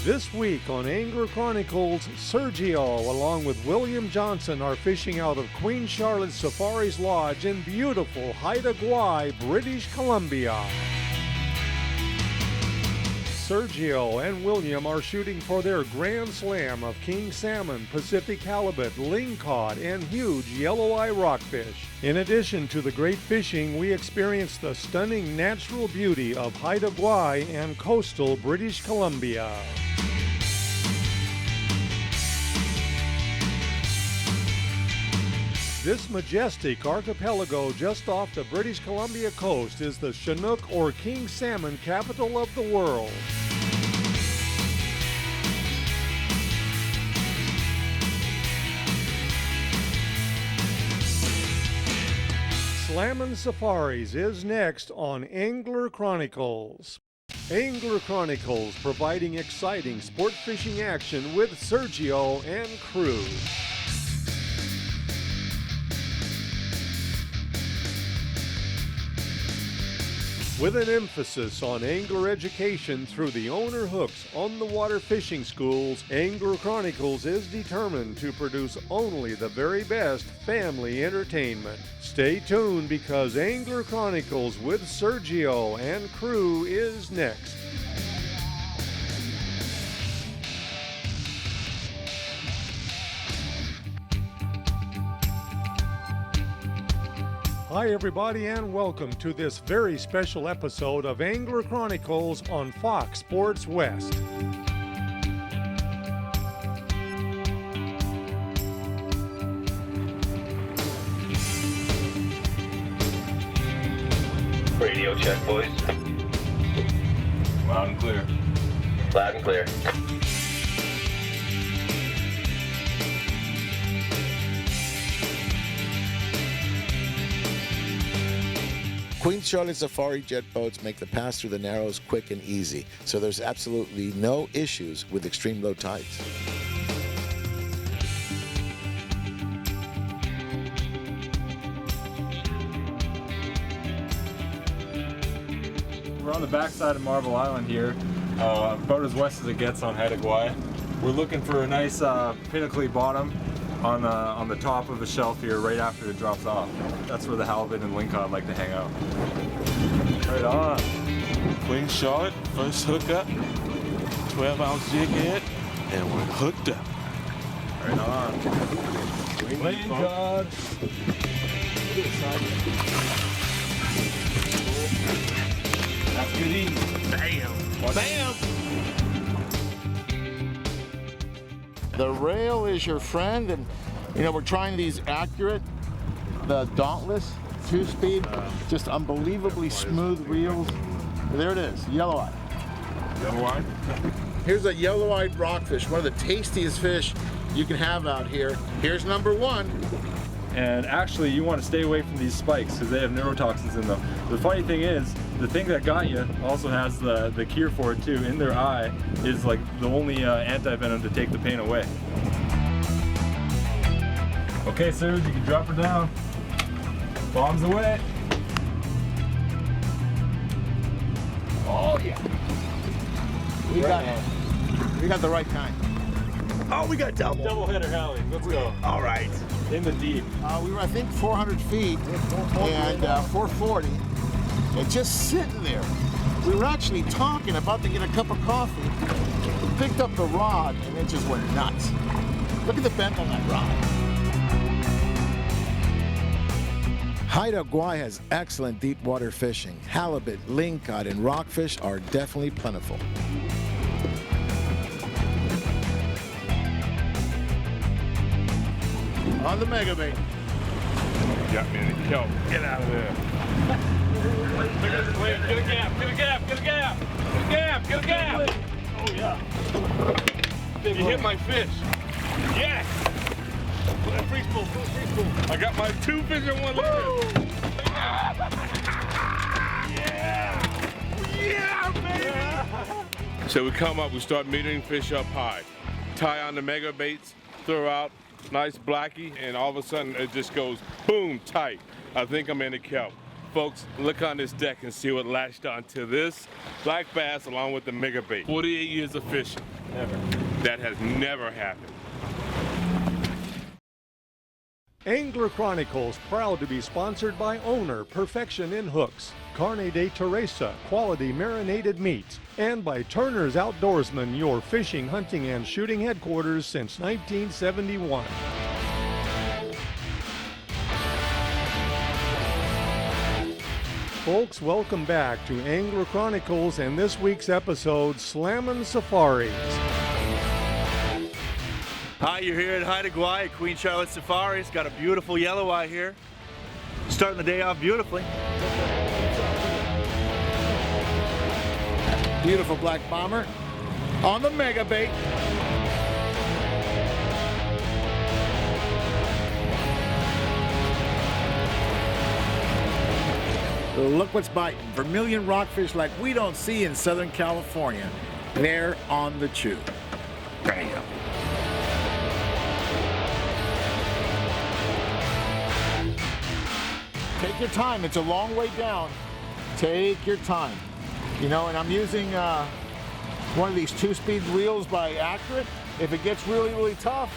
This week on Angler Chronicles, Sergio, along with William Johnson, are fishing out of Queen Charlotte Safaris Lodge in beautiful Haida Gwaii, British Columbia. Sergio and William are shooting for their grand slam of king salmon, Pacific halibut, lingcod, and huge yellow eye rockfish. In addition to the great fishing, we experience the stunning natural beauty of Haida Gwaii and coastal British Columbia. This majestic archipelago just off the British Columbia coast is the Chinook or king salmon capital of the world. Slammin Safaris is next on Angler Chronicles. Angler Chronicles, providing exciting sport fishing action with Sergio and crew. With an emphasis on angler education through the owner hooks on the water fishing schools, Angler Chronicles is determined to produce only the very best family entertainment. Stay tuned because Angler Chronicles with Sergio and crew is next. Hi everybody and welcome to this very special episode of Angler Chronicles on Fox Sports West. Radio check, boys. Loud and clear. Loud and clear. Queen Charlotte Safari jet boats make the pass through the Narrows quick and easy, so there's absolutely no issues with extreme low tides. We're on the backside of Marble Island here, about as west as it gets on Haida Gwaii. We're looking for a nice pinnacly bottom on the top of the shelf here right after it drops off. That's where the halibut and lingcod like to hang out. Right on. Queen Charlotte, first hookup, 12-ounce jig head, and we're hooked up. Right on. Lingcod. That's good eating. Bam. Bam. The rail is your friend, and you know we're trying these accurate, the Dauntless 2-speed, just unbelievably smooth reels. There it is, yellow-eyed. Yellow-eyed? Here's a yellow-eyed rockfish, one of the tastiest fish you can have out here. Here's number one. And actually, you want to stay away from these spikes because they have neurotoxins in them. The funny thing is, the thing that got you also has the cure for it too. In their eye is like the only anti-venom to take the pain away. Okay, Serge, you can drop her down. Bombs away. Oh yeah. We got the right kind. Oh, we got double. Double header, Hallie. Let's go. All right. In the deep. We were, I think, 400 feet and 440, and just sitting there. We were actually talking, about to get a cup of coffee. We picked up the rod, and it just went nuts. Look at the bend on that rod. Haida Gwaii has excellent deep water fishing. Halibut, lingcod, and rockfish are definitely plentiful. On the mega bait. Got me in the kelp. Get out of there. Get a gap, get a gap, get a gap. Get a gap, get a gap. Oh yeah. You hit my fish. Yes. Free spool, free spool. I got my 2 fish in one leg. Yeah. Yeah, baby. So we come up, we start metering fish up high. Tie on the mega baits, throw out, nice blackie, and all of a sudden it just goes boom, tight. I think I'm in a kelp. folks, look on this deck and see what latched onto this black bass along with the mega bait. 48 years of fishing. Never. That has never happened. Angler Chronicles proud to be sponsored by Owner Perfection in Hooks, Carne de Teresa quality marinated meats, and by Turner's Outdoorsman, your fishing, hunting, and shooting headquarters since 1971. Folks, welcome back to Angler Chronicles and this week's episode, Slammin Safaris. Hi, you're here at Haida Gwaii at Queen Charlotte Safaris. Got a beautiful yellow eye here. Starting the day off beautifully. Beautiful black bomber on the mega bait. Look what's biting. Vermilion rockfish like we don't see in Southern California. They're on the chew. Bam. Take your time. It's a long way down. Take your time. You know, and I'm using one of these 2-speed reels by Accurate. If it gets really, really tough,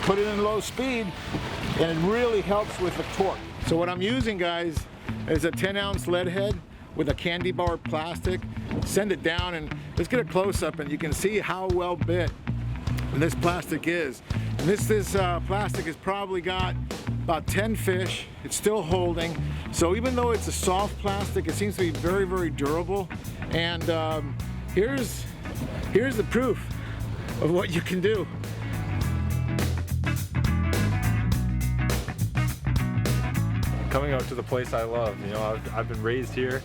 put it in low speed, and it really helps with the torque. So what I'm using, guys, is a 10-ounce lead head with a candy bar plastic. Send it down and let's get a close-up and you can see how well bit this plastic is. And this plastic has probably got about 10 fish. It's still holding. So even though it's a soft plastic, it seems to be very, very durable. And here's the proof of what you can do. Coming out to the place I love. You know, I've been raised here,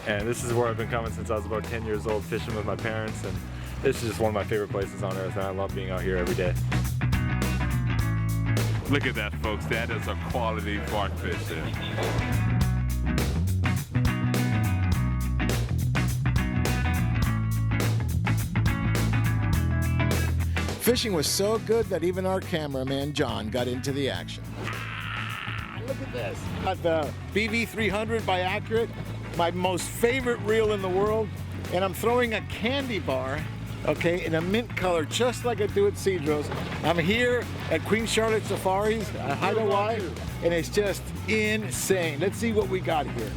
and this is where I've been coming since I was about 10 years old, fishing with my parents, and this is just one of my favorite places on earth, and I love being out here every day. Look at that, folks. That is a quality barkfish there. Fishing was so good that even our cameraman, John, got into the action. Look at this. Got the BV300 by Accurate, my most favorite reel in the world, and I'm throwing a candy bar, okay, in a mint color, just like I do at Cedros. I'm here at Queen Charlotte Safaris, Haida Gwaii, and it's just insane. Let's see what we got here.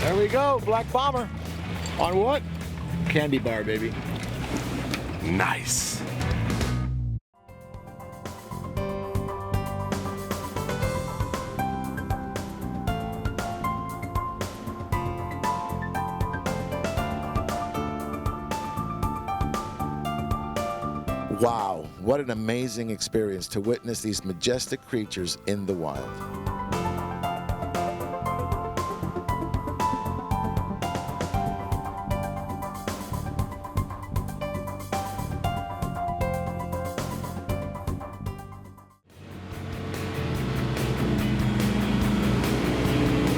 There we go, black bomber. On what? Candy bar, baby. Nice. Wow, what an amazing experience to witness these majestic creatures in the wild.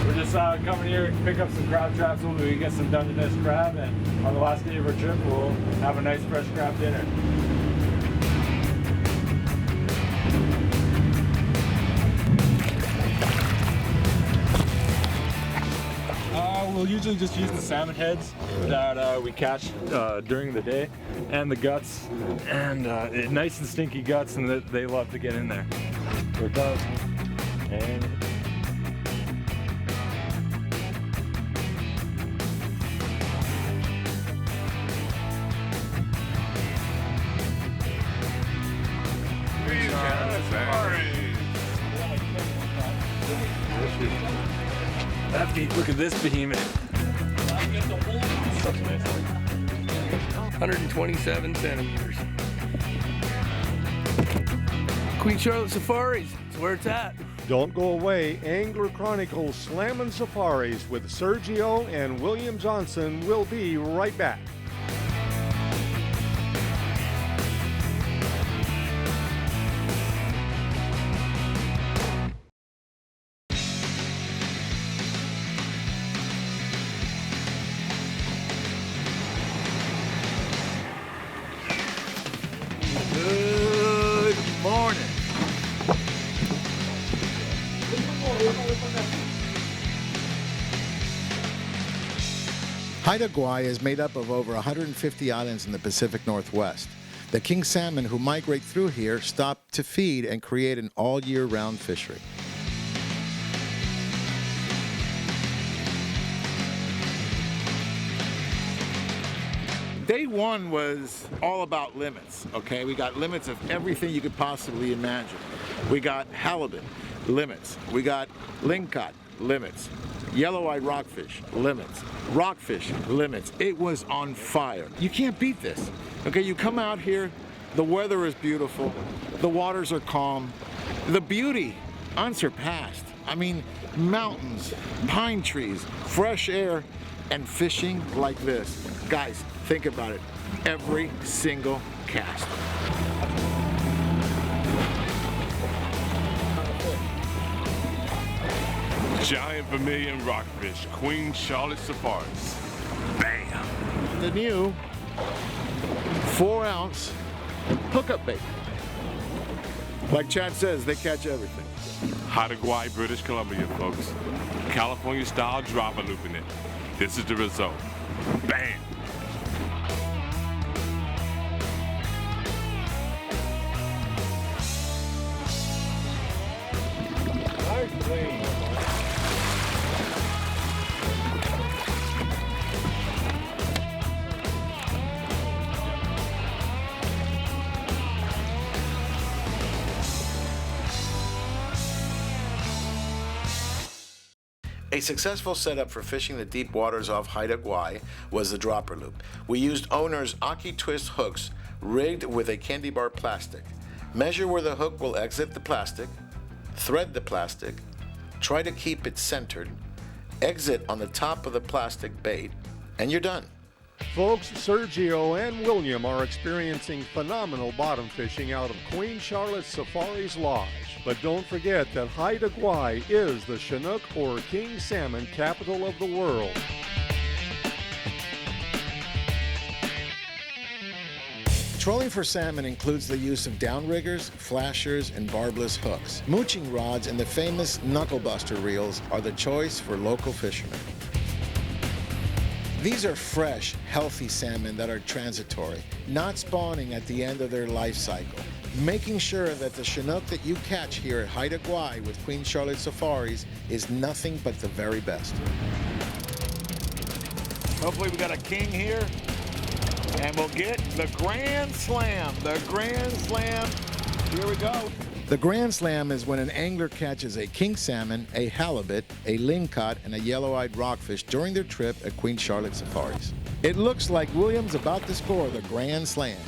We're just coming here to pick up some crab traps so we can get some Dungeness crab, and on the last day of our trip we'll have a nice fresh crab dinner. We'll usually just use the salmon heads that we catch during the day, and the guts, and nice and stinky guts, and they love to get in there. Here it goes. And that's neat. Look at this behemoth. 127 centimeters. Queen Charlotte Safaris, that's where it's at. Don't go away. Angler Chronicles Slammin Safaris with Sergio and William Johnson will be right back. Good morning. Haida Gwaii is made up of over 150 islands in the Pacific Northwest. The king salmon who migrate through here stop to feed and create an all-year-round fishery. Day one was all about limits, okay? We got limits of everything you could possibly imagine. We got halibut, limits. We got lingcod, limits. Yellow-eyed rockfish, limits. Rockfish, limits. It was on fire. You can't beat this. Okay, you come out here, the weather is beautiful, the waters are calm, the beauty unsurpassed. I mean, mountains, pine trees, fresh air, and fishing like this. Guys, think about it. Every single cast. Giant vermilion rockfish, Queen Charlotte Safaris. Bam! The new 4-ounce hookup bait. Like Chad says, they catch everything. Haida Gwaii, British Columbia, folks. California style dropper looping it. This is the result. Bam! Nice clean. A successful setup for fishing the deep waters off Haida Gwaii was the dropper loop. We used owner's Aki twist hooks rigged with a candy bar plastic. Measure where the hook will exit the plastic, thread the plastic, try to keep it centered, exit on the top of the plastic bait, and you're done. Folks, Sergio and William are experiencing phenomenal bottom fishing out of Queen Charlotte Safaris Lodge. But don't forget that Haida Gwaii is the Chinook or king salmon capital of the world. Trolling for salmon includes the use of downriggers, flashers, and barbless hooks. Mooching rods and the famous knucklebuster reels are the choice for local fishermen. These are fresh, healthy salmon that are transitory, not spawning at the end of their life cycle, making sure that the Chinook that you catch here at Haida Gwaii with Queen Charlotte Safaris is nothing but the very best. Hopefully we got a king here, and we'll get the Grand Slam. The Grand Slam. Here we go. The Grand Slam is when an angler catches a king salmon, a halibut, a lingcod, and a yellow-eyed rockfish during their trip at Queen Charlotte Safaris. It looks like William's about to score the Grand Slam.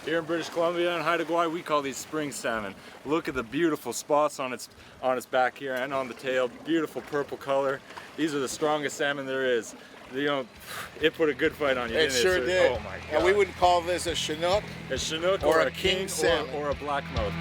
Here in British Columbia and Haida Gwaii, we call these spring salmon. Look at the beautiful spots on its back here and on the tail. Beautiful purple color. These are the strongest salmon there is. You know, it put a good fight on you. It sure did. Oh my God. And we would call this a Chinook. A Chinook or or a king salmon. or a blackmouth.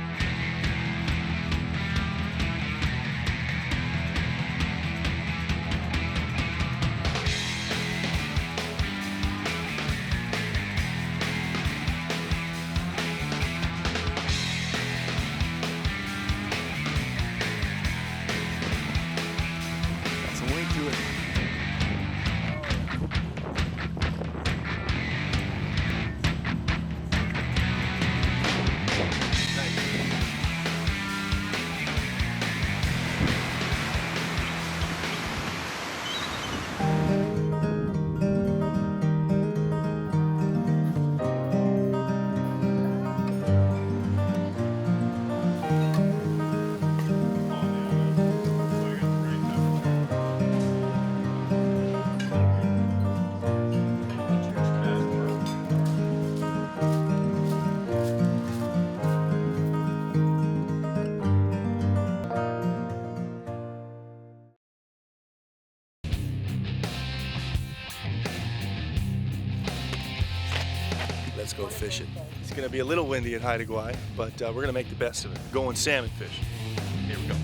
let's go fishing. It's going to be a little windy at Haida Gwaii, but we're going to make the best of it. Going salmon fishing. Here we go.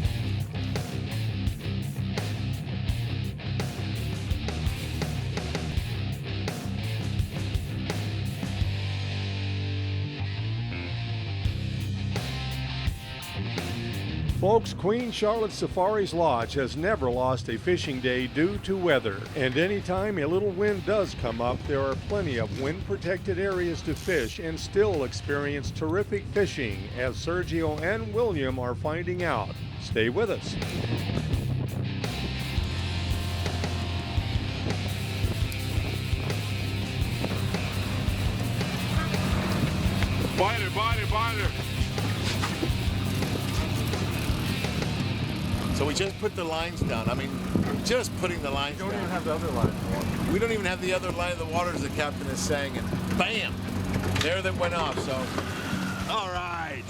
Folks, Queen Charlotte Safaris Lodge has never lost a fishing day due to weather. And anytime a little wind does come up, there are plenty of wind-protected areas to fish and still experience terrific fishing, as Sergio and William are finding out. Stay with us. Biter, biter, biter. So we just put the lines down. I mean, just putting the lines down. We don't even have the other line of the water. We don't even have the other line of the water, as the captain is saying, and bam! There that went off, so. All right.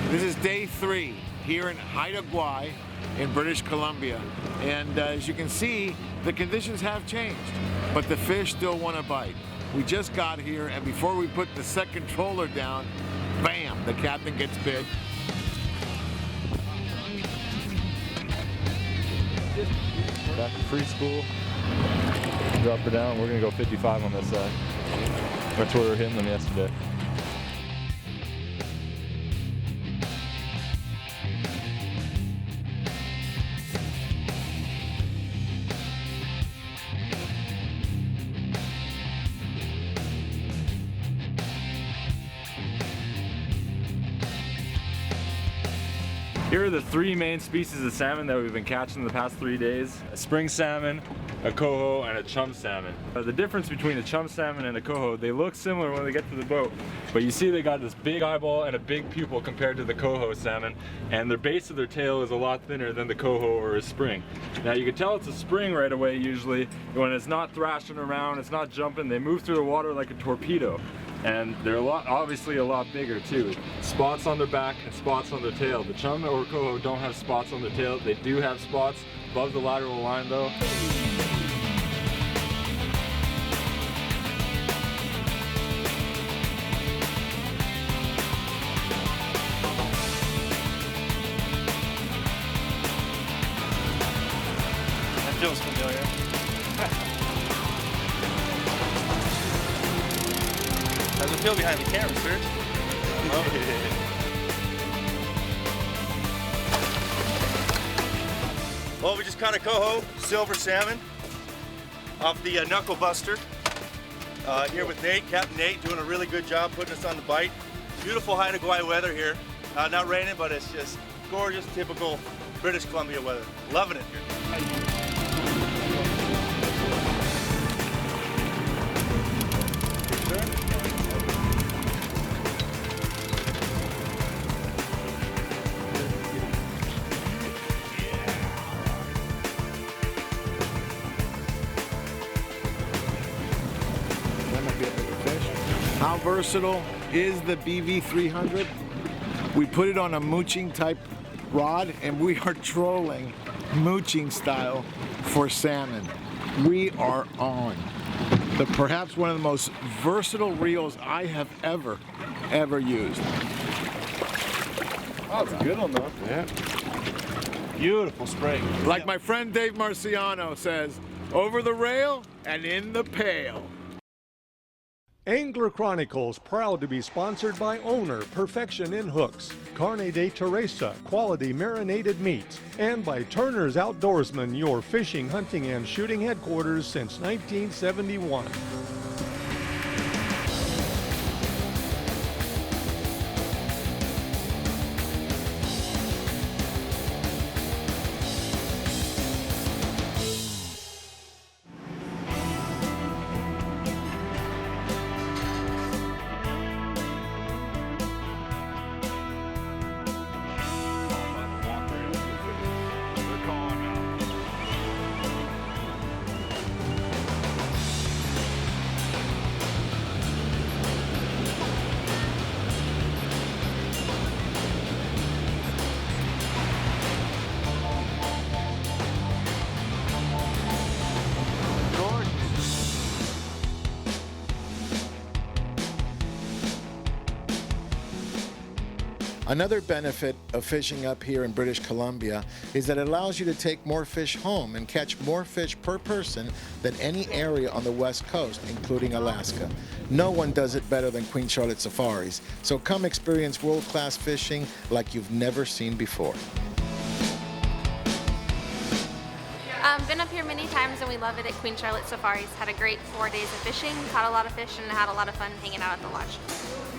This is day 3 here in Haida Gwaii in British Columbia. And as you can see, the conditions have changed, but the fish still want to bite. We just got here, and before we put the second troller down, bam, the captain gets bit. Back to free school. Drop her down. We're gonna go 55 on this side. That's where we were hitting them yesterday. Here are the 3 main species of salmon that we've been catching the past 3 days. A spring salmon, a coho, and a chum salmon. The difference between a chum salmon and a coho, they look similar when they get to the boat, but you see they got this big eyeball and a big pupil compared to the coho salmon, and their base of their tail is a lot thinner than the coho or a spring. Now you can tell it's a spring right away usually. When it's not thrashing around, it's not jumping, they move through the water like a torpedo. And they're obviously a lot bigger too. Spots on their back and spots on their tail. The chum or coho don't have spots on their tail. They do have spots above the lateral line though. That feels familiar. How's it feel behind the camera, sir? Well, we just caught a coho, silver salmon, off the Knuckle Buster. Here with Nate, Captain Nate, doing a really good job putting us on the bite. Beautiful Haida Gwaii weather here. Not raining, but it's just gorgeous, typical British Columbia weather. Loving it here. How versatile is the BV300? We put it on a mooching type rod, and we are trolling mooching style for salmon. We are on perhaps one of the most versatile reels I have ever used. Oh, it's a good one though. Yeah. Beautiful spring. Like my friend Dave Marciano says, over the rail and in the pail. Angler Chronicles, proud to be sponsored by owner Perfection in Hooks, Carne de Teresa, quality marinated meats, and by Turner's Outdoorsman, your fishing, hunting, and shooting headquarters since 1971. Another benefit of fishing up here in British Columbia is that it allows you to take more fish home and catch more fish per person than any area on the West Coast, including Alaska. No one does it better than Queen Charlotte Safaris, so come experience world-class fishing like you've never seen before. Been up here many times and we love it at Queen Charlotte Safaris. Had a great 4 days of fishing, caught a lot of fish, and had a lot of fun hanging out at the lodge.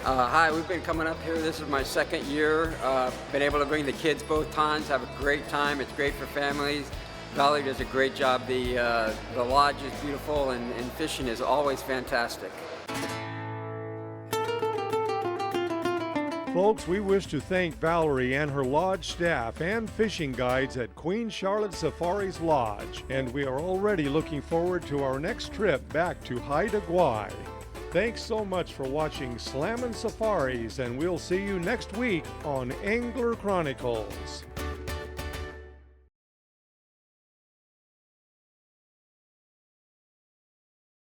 Hi, we've been coming up here. This is my second year. Been able to bring the kids both times, have a great time. It's great for families. Valerie does a great job. The lodge is beautiful and fishing is always fantastic. Folks, we wish to thank Valerie and her lodge staff and fishing guides at Queen Charlotte Safaris Lodge, and we are already looking forward to our next trip back to Haida Gwaii. Thanks so much for watching Slammin Safaris, and we'll see you next week on Angler Chronicles.